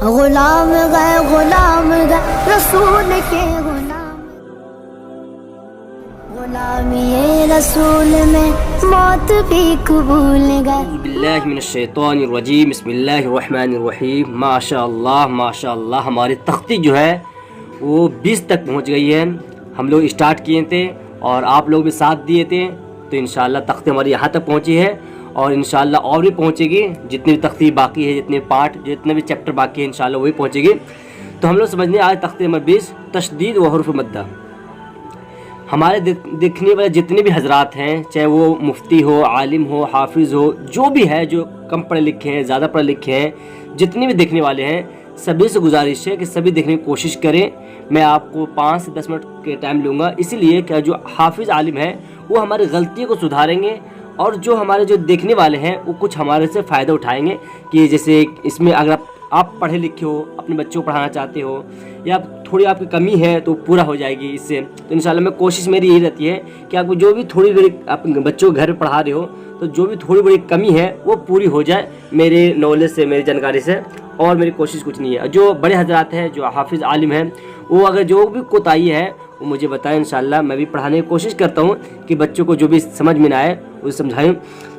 غلام گئے رسول کے غلامی رسول میں موت بھی قبول گئے. اعوذ باللہ من الشیطان الرجیم. بسم اللہ الرحمن الرحیم. ماشاء اللہ ہماری تختی جو ہے وہ 20 تک پہنچ گئی ہے. ہم لوگ اسٹارٹ کیے تھے اور آپ لوگ بھی ساتھ دیے تھے، تو انشاءاللہ تختی ہماری یہاں تک پہنچی ہے اور انشاءاللہ اور بھی پہنچے گی. جتنی بھی تختی باقی ہے، جتنے پارٹ، جتنے بھی چیپٹر باقی ہے، انشاءاللہ وہی پہنچے گی. تو ہم لوگ سمجھنے آج تختی نمبر 20 تشدید و حروف مدہ. ہمارے دیکھنے والے جتنے بھی حضرات ہیں، چاہے وہ مفتی ہو، عالم ہو، حافظ ہو، جو بھی ہے، جو کم پڑھے لکھے ہیں، زیادہ پڑھے لکھے ہیں، جتنے بھی دیکھنے والے ہیں، سبھی سے گزارش ہے کہ سبھی دیکھنے کی کوشش کریں. میں آپ کو 5 سے 10 منٹ کے ٹائم لوں گا، اسی لیے کہ جو حافظ عالم ہے وہ ہماری غلطیوں کو سدھاریں گے، اور جو ہمارے جو دیکھنے والے ہیں وہ کچھ ہمارے سے فائدہ اٹھائیں گے. کہ جیسے اس میں اگر آپ پڑھے لکھے ہو، اپنے بچوں کو پڑھانا چاہتے ہو، یا تھوڑی آپ کی کمی ہے تو پورا ہو جائے گی اس سے. تو انشاءاللہ میں کوشش میری یہی رہتی ہے کہ آپ کو جو بھی تھوڑی بڑی آپ بچوں کو گھر پہ پڑھا رہے ہو تو جو بھی تھوڑی بڑی کمی ہے وہ پوری ہو جائے میرے نالج سے، میری جانکاری سے. اور میری کوشش کچھ نہیں ہے. جو بڑے حضرات ہیں، جو حافظ عالم ہیں، وہ اگر جو بھی کوتاہی ہے وہ مجھے بتائیں. انشاءاللہ میں بھی پڑھانے کی کوشش کرتا ہوں کہ بچوں کو جو بھی سمجھ میں نہ آئے اسے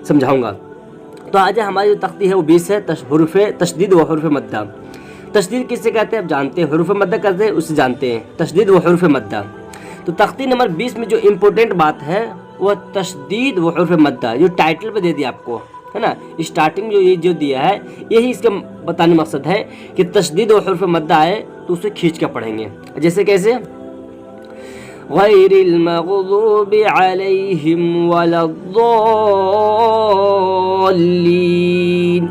سمجھاؤں گا. تو آج ہماری جو تختی ہے وہ 20 ہے. حروف تشدید و حروف مدہ. تشدید کس سے کہتے ہیں آپ جانتے ہیں، حروف مدہ کہتے ہیں اسے جانتے ہیں. تشدید و حروف مدہ. تو تختی نمبر 20 میں جو امپورٹنٹ بات ہے وہ تشدید و حروف مدہ. جو ٹائٹل پہ دے دیا آپ کو ہے نا، اسٹارٹنگ جو یہ جو دیا ہے، یہی اس کا بتانے مقصد ہے کہ تشدید و حروف مدہ آئے تو اسے کھینچ کر پڑھیں گے. جیسے کیسے؟ غیر المغضوب علیہم ولا الضالین.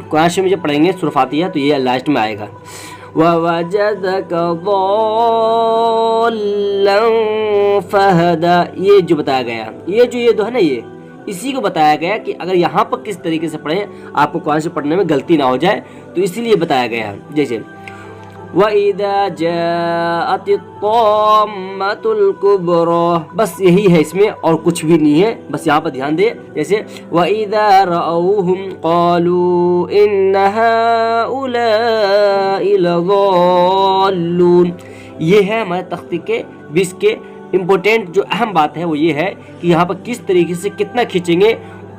قرآن شریف میں جب پڑھیں گے سورہ فاتحہ تو یہ لاسٹ میں آئے گا. ووجدک ضالا فہدا. یہ جو بتایا گیا، یہ جو ہے نا، یہ اسی کو بتایا گیا کہ اگر یہاں پر کس طریقے سے پڑھیں آپ کو قرآن سے پڑھنے میں غلطی نہ ہو جائے، تو اسی لیے بتایا گیا. جیسے وَإِذَا جَاءَتِ الطَّامَّةُ الْكُبْرَى. بس یہی ہے، اس میں اور کچھ بھی نہیں ہے، بس یہاں پر دھیان دے. جیسے وَإِذَا رَأَوْهُمْ قَالُوا إِنَّ هَؤُلَاءِ لَضَالُّونَ. یہ ہے ہمارے تختی کے 20 کے امپورٹنٹ جو اہم بات ہے، وہ یہ ہے کہ یہاں پر کس طریقے سے کتنا کھینچیں گے.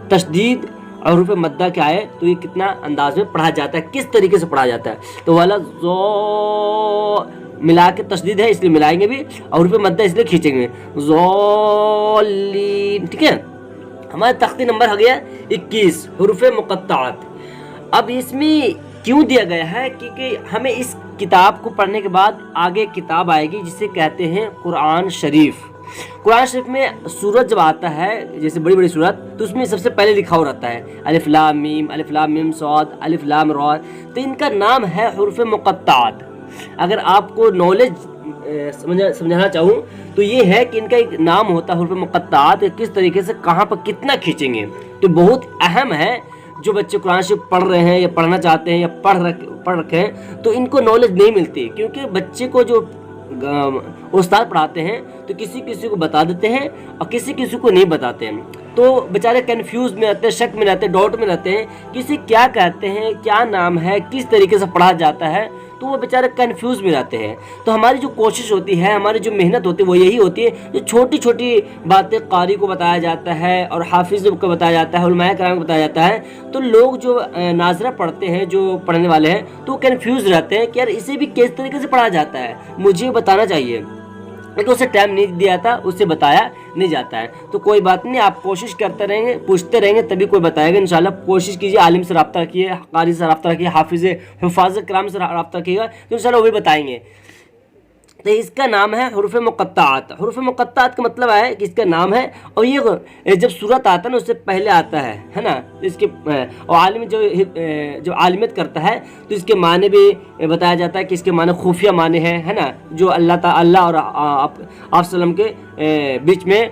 تشدید اور حروف مدہ کیا ہے تو یہ کتنا انداز میں پڑھا جاتا ہے، کس طریقے سے پڑھا جاتا ہے. تو والا زو ملا کے تشدید ہے اس لیے ملائیں گے بھی، اور حروف مدہ اس لیے کھینچیں گے. ضالین. ٹھیک ہے. ہمارا تختی نمبر ہو گیا 21 حروف مقطعات. اب اس میں کیوں دیا گیا ہے؟ کیونکہ ہمیں اس کتاب کو پڑھنے کے بعد آگے کتاب آئے گی جسے کہتے ہیں قرآن شریف. قرآن شریف میں سورت جب آتا ہے، جیسے بڑی بڑی سورت، تو اس میں سب سے پہلے لکھا ہوا رہتا ہے الف لام میم صاد الف لام را. تو ان کا نام ہے حروف مقطعات. اگر آپ کو نالج سمجھانا چاہوں تو یہ ہے کہ ان کا ایک نام ہوتا ہے حروف مقطعات. کس طریقے سے کہاں پر کتنا کھینچیں گے تو بہت اہم ہے. جو بچے قرآن شریف پڑھ رہے ہیں یا پڑھنا چاہتے ہیں یا پڑھ رکھے ہیں تو ان کو نالج نہیں ملتی، کیونکہ بچے کو جو استاد پڑھاتے ہیں تو کسی کو بتا دیتے ہیں اور کسی کو نہیں بتاتے ہیں. تو بیچارے کنفیوز میں رہتے ہیں، شک میں رہتے ہیں، ڈاؤٹ میں رہتے ہیں، کسی کیا کہتے ہیں، کیا نام ہے، کس طریقے سے پڑھا جاتا ہے، تو وہ بیچارے کنفیوز میں رہتے ہیں. تو ہماری جو کوشش ہوتی ہے، ہماری جو محنت ہوتی ہے وہ یہی ہوتی ہے جو چھوٹی چھوٹی باتیں قاری کو بتایا جاتا ہے اور حافظ کو بتایا جاتا ہے، علماء کرام کو بتایا جاتا ہے. تو لوگ جو ناظرہ پڑھتے ہیں، جو پڑھنے والے ہیں، تو وہ کنفیوز رہتے ہیں کہ یار اسے بھی کس طریقے سے پڑھا جاتا ہے، مجھے بتانا چاہیے. لیکن اسے ٹائم نہیں دیا جاتا، اسے بتایا نہیں جاتا ہے. تو کوئی بات نہیں، آپ کوشش کرتے رہیں گے، پوچھتے رہیں گے، تبھی کوئی بتائے گا. انشاءاللہ کوشش کیجیے، عالم سے رابطہ رکھیے، قاری سے رابطہ رکھیے، حفاظ کرام سے رابطہ رکھیے گا تو انشاءاللہ وہ بھی بتائیں گے. تو اس کا نام ہے حروف مقطعات. حروف مقطعات کا مطلب ہے کہ اس کا نام ہے، اور یہ جب صورت آتا ہے نا اس سے پہلے آتا ہے نا. اس کے اور عالم جو عالمیت کرتا ہے تو اس کے معنی بھی بتایا جاتا ہے کہ اس کے معنی خفیہ معنی ہے نا، جو اللہ اور آپ وسلم کے بیچ میں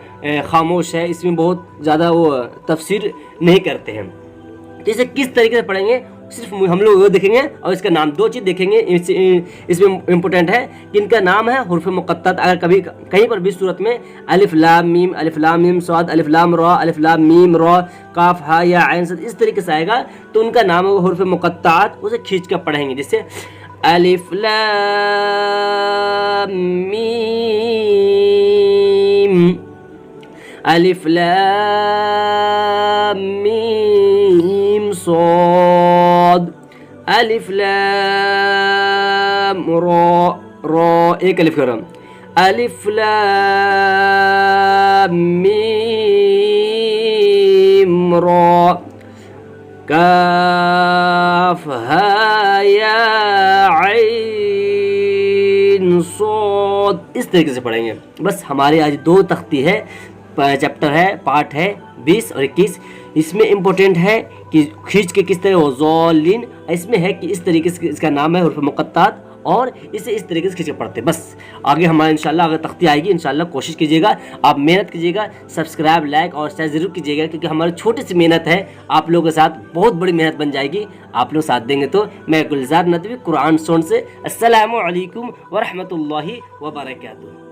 خاموش ہے. اس میں بہت زیادہ وہ تفسیر نہیں کرتے ہیں. تو اسے کس طریقے سے پڑھیں گے صرف ہم لوگ وہ دیکھیں گے، اور اس کا نام 2 چیز دیکھیں گے. اس میں امپورٹنٹ ہے کہ ان کا نام ہے حروف مقطعات. اگر کبھی کہیں پر بھی صورت میں الف لام میم صاد الف لام را الف لام میم را کاف ہا یا عین صاد اس طریقے سے آئے گا تو ان کا نام ہے حروف مقطعات. اسے کھینچ کر پڑھیں گے. جیسے الف لام میم الف لام میم صاد الف لام را را ایک الف کرم الف لام میم را کاف ہا یا عین صاد. اس طریقے سے پڑھیں گے. بس ہماری آج 2 تختی ہے، چیپٹر ہے، پارٹ ہے 20 اور 21. اس میں امپورٹنٹ ہے کہ کھینچ کے کس طرح ضالین، اس میں ہے کہ اس طریقے سے اس کا نام ہے حروف مقطعات اور اسے اس طریقے سے کھینچ کے پڑھتے. بس آگے ہمارا انشاءاللہ اگر تختی آئے گی انشاءاللہ کوشش کیجیے گا، آپ محنت کیجیے گا، سبسکرائب لائک اور شیئر ضرور کیجیے گا، کیونکہ ہماری چھوٹی سی محنت ہے آپ لوگوں کے ساتھ بہت بڑی محنت بن جائے گی. آپ لوگ ساتھ دیں گے تو. میں گلزار ندوی قرآن سون سے، السلام علیکم ورحمۃ اللہ وبرکاتہ.